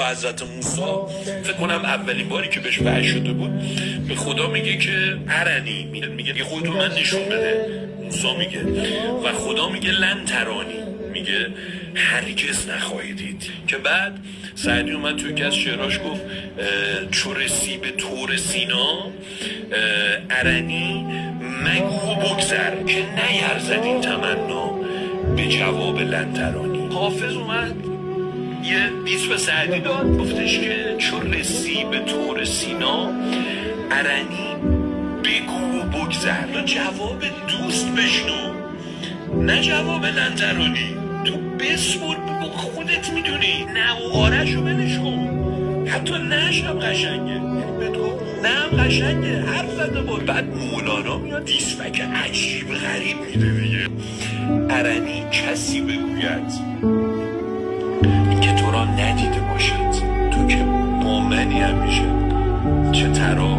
حضرت موسی فکر کنم اولین باری که بهش وحی شده بود به خدا میگه که ارنی، میگه خودتو من نشون بده. موسی میگه و خدا میگه لن ترانی، میگه هرگز نخواهی دید. که بعد سعدی اومد توی که از شعراش گفت چو رسی به طور سینا ارنی مگو بگذر که نیرزد این تمنا به جواب لن ترانی. حافظ اومد یه دیس به سعدی داد، گفتش که چون رسی به طور سینا ارنی بگو و بگذر، تو جواب دوست بشنو نه جواب لن ترانی. تو بسپر بگو خودت میدونی، نه و آرشو بلش کن، حتی نهش هم قشنگه، بگو نه هم قشنگه، حرف زده بود. بعد مولانا میاد دیسفک عجیب غریب میده دیگه. ارنی کسی بگوید که تو را ندیده باشد، تو که با منی همیشه، چه ترا